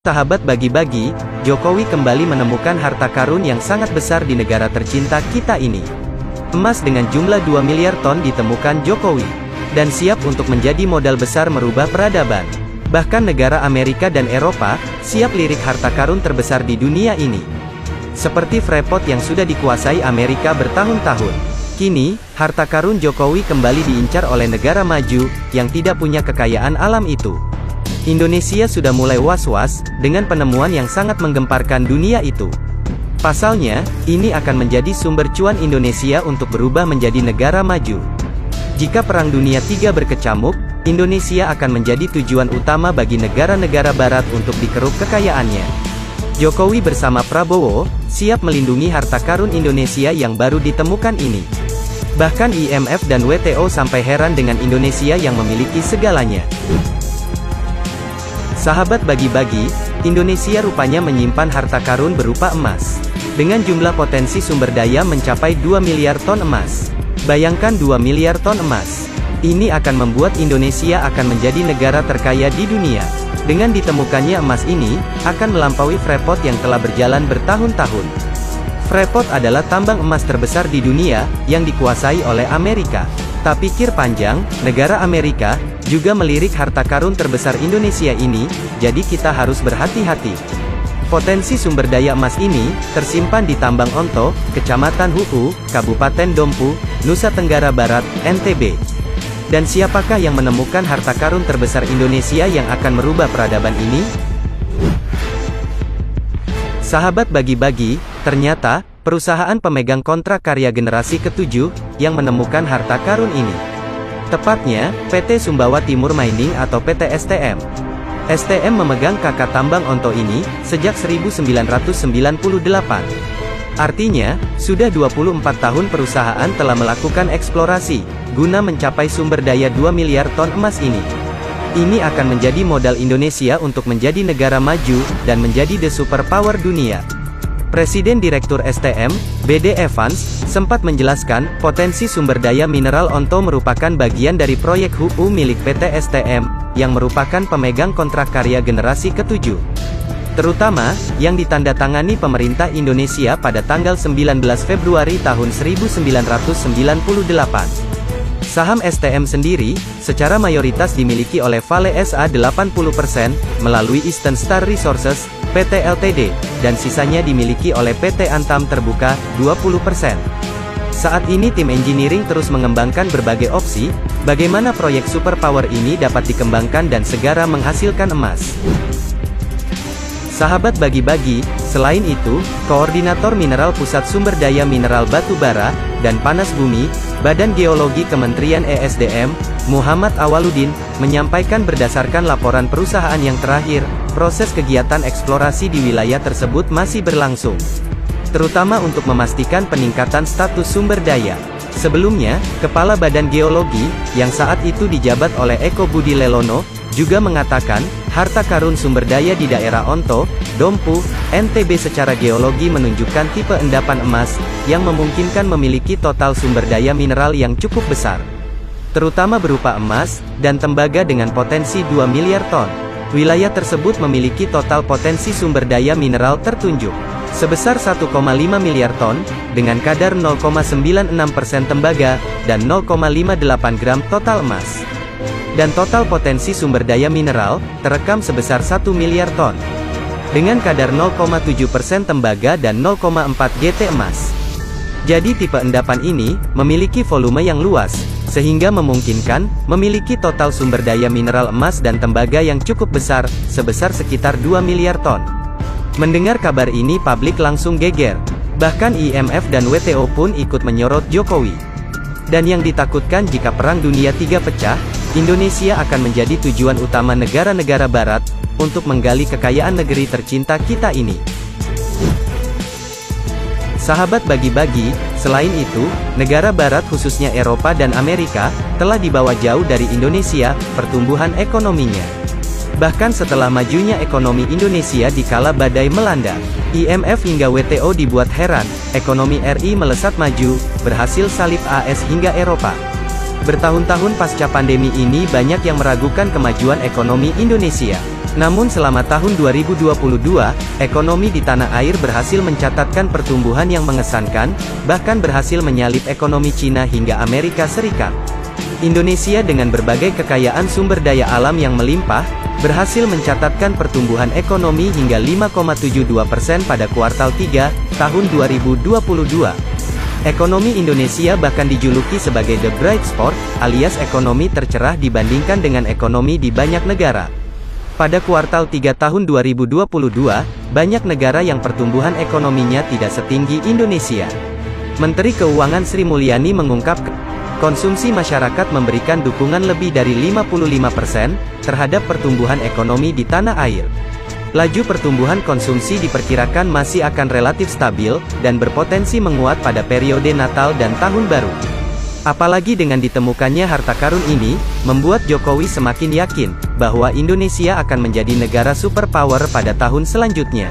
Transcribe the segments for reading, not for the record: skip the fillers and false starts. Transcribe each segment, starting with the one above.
Sahabat bagi-bagi, Jokowi kembali menemukan harta karun yang sangat besar di negara tercinta kita ini. Emas dengan jumlah 2 miliar ton ditemukan Jokowi, dan siap untuk menjadi modal besar merubah peradaban. Bahkan negara Amerika dan Eropa, siap lirik harta karun terbesar di dunia ini. Seperti Freeport yang sudah dikuasai Amerika bertahun-tahun. Kini, harta karun Jokowi kembali diincar oleh negara maju, yang tidak punya kekayaan alam itu. Indonesia sudah mulai was-was, dengan penemuan yang sangat menggemparkan dunia itu. Pasalnya, ini akan menjadi sumber cuan Indonesia untuk berubah menjadi negara maju. Jika Perang Dunia III berkecamuk, Indonesia akan menjadi tujuan utama bagi negara-negara barat untuk dikeruk kekayaannya. Jokowi bersama Prabowo, siap melindungi harta karun Indonesia yang baru ditemukan ini. Bahkan IMF dan WTO sampai heran dengan Indonesia yang memiliki segalanya. Sahabat bagi-bagi, Indonesia rupanya menyimpan harta karun berupa emas. Dengan jumlah potensi sumber daya mencapai 2 miliar ton emas. Bayangkan 2 miliar ton emas. Ini akan membuat Indonesia akan menjadi negara terkaya di dunia. Dengan ditemukannya emas ini, akan melampaui Freeport yang telah berjalan bertahun-tahun. Freeport adalah tambang emas terbesar di dunia, yang dikuasai oleh Amerika. Tak pikir panjang, negara Amerika juga melirik harta karun terbesar Indonesia ini, jadi kita harus berhati-hati. Potensi sumber daya emas ini, tersimpan di Tambang Onto, Kecamatan Hu'u, Kabupaten Dompu, Nusa Tenggara Barat, NTB. Dan siapakah yang menemukan harta karun terbesar Indonesia yang akan merubah peradaban ini? Sahabat bagi-bagi, ternyata, perusahaan pemegang kontrak karya generasi ke-7, yang menemukan harta karun ini. Tepatnya, PT Sumbawa Timur Mining atau PT STM. STM memegang KK Tambang Onto ini, sejak 1998. Artinya, sudah 24 tahun perusahaan telah melakukan eksplorasi, guna mencapai sumber daya 2 miliar ton emas ini. Ini akan menjadi modal Indonesia untuk menjadi negara maju, dan menjadi the superpower dunia. Presiden Direktur STM, BD Evans, sempat menjelaskan, potensi sumber daya mineral Onto merupakan bagian dari proyek HUU milik PT STM, yang merupakan pemegang kontrak karya generasi ke-7. Terutama, yang ditandatangani pemerintah Indonesia pada tanggal 19 Februari tahun 1998. Saham STM sendiri, secara mayoritas dimiliki oleh Vale SA 80%, melalui Eastern Star Resources, PT Ltd, dan sisanya dimiliki oleh PT Antam Terbuka, 20%. Saat ini tim engineering terus mengembangkan berbagai opsi, bagaimana proyek superpower ini dapat dikembangkan dan segera menghasilkan emas. Sahabat bagi-bagi, selain itu, Koordinator Mineral Pusat Sumber Daya Mineral Batu Bara, dan Panas Bumi, Badan Geologi Kementerian ESDM, Muhammad Awaludin, menyampaikan berdasarkan laporan perusahaan yang terakhir, proses kegiatan eksplorasi di wilayah tersebut masih berlangsung. Terutama untuk memastikan peningkatan status sumber daya. Sebelumnya, Kepala Badan Geologi, yang saat itu dijabat oleh Eko Budi Lelono, juga mengatakan, harta karun sumber daya di daerah Onto, Dompu, NTB secara geologi menunjukkan tipe endapan emas, yang memungkinkan memiliki total sumber daya mineral yang cukup besar. Terutama berupa emas, dan tembaga dengan potensi 2 miliar ton. Wilayah tersebut memiliki total potensi sumber daya mineral tertunjuk, sebesar 1,5 miliar ton, dengan kadar 0,96% tembaga, dan 0,58 gram total emas. Dan total potensi sumber daya mineral, terekam sebesar 1 miliar ton. Dengan kadar 0,7% tembaga dan 0,4 GT emas. Jadi tipe endapan ini, memiliki volume yang luas, sehingga memungkinkan, memiliki total sumber daya mineral emas dan tembaga yang cukup besar, sebesar sekitar 2 miliar ton. Mendengar kabar ini publik langsung geger. Bahkan IMF dan WTO pun ikut menyorot Jokowi. Dan yang ditakutkan jika Perang Dunia III pecah, Indonesia akan menjadi tujuan utama negara-negara barat, untuk menggali kekayaan negeri tercinta kita ini. Sahabat bagi-bagi, selain itu, negara barat khususnya Eropa dan Amerika, telah dibawa jauh dari Indonesia, pertumbuhan ekonominya. Bahkan setelah majunya ekonomi Indonesia dikala badai melanda, IMF hingga WTO dibuat heran, ekonomi RI melesat maju, berhasil salip AS hingga Eropa. Bertahun-tahun pasca pandemi ini banyak yang meragukan kemajuan ekonomi Indonesia. Namun selama tahun 2022, ekonomi di tanah air berhasil mencatatkan pertumbuhan yang mengesankan, bahkan berhasil menyalip ekonomi Cina hingga Amerika Serikat. Indonesia dengan berbagai kekayaan sumber daya alam yang melimpah, berhasil mencatatkan pertumbuhan ekonomi hingga 5,72% pada kuartal 3, tahun 2022. Ekonomi Indonesia bahkan dijuluki sebagai the bright spot, alias ekonomi tercerah dibandingkan dengan ekonomi di banyak negara. Pada kuartal 3 tahun 2022, banyak negara yang pertumbuhan ekonominya tidak setinggi Indonesia. Menteri Keuangan Sri Mulyani mengungkapkan, konsumsi masyarakat memberikan dukungan lebih dari 55% terhadap pertumbuhan ekonomi di tanah air. Laju pertumbuhan konsumsi diperkirakan masih akan relatif stabil, dan berpotensi menguat pada periode Natal dan Tahun Baru. Apalagi dengan ditemukannya harta karun ini, membuat Jokowi semakin yakin, bahwa Indonesia akan menjadi negara superpower pada tahun selanjutnya.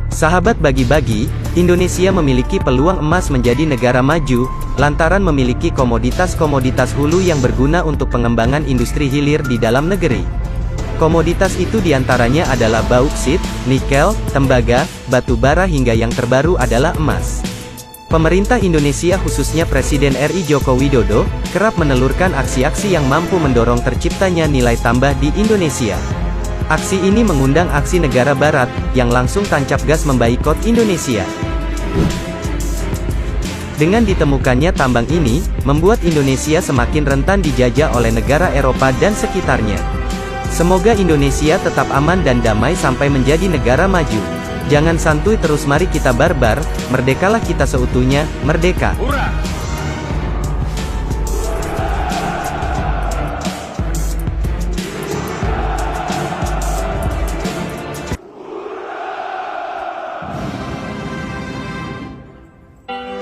Sahabat bagi-bagi, Indonesia memiliki peluang emas menjadi negara maju, lantaran memiliki komoditas-komoditas hulu yang berguna untuk pengembangan industri hilir di dalam negeri. Komoditas itu diantaranya adalah bauksit, nikel, tembaga, batu bara hingga yang terbaru adalah emas. Pemerintah Indonesia khususnya Presiden RI Joko Widodo, kerap menelurkan aksi-aksi yang mampu mendorong terciptanya nilai tambah di Indonesia. Aksi ini mengundang aksi negara barat, yang langsung tancap gas memboikot Indonesia. Dengan ditemukannya tambang ini, membuat Indonesia semakin rentan dijajah oleh negara Eropa dan sekitarnya. Semoga Indonesia tetap aman dan damai sampai menjadi negara maju. Jangan santuy terus, mari kita barbar, merdekalah kita seutuhnya, merdeka! Hurra!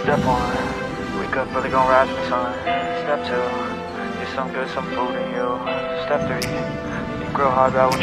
Step 1, wake up early, gon' rise with the sun. Step 2, get some good, some food in you. Step 3, think real hard about what you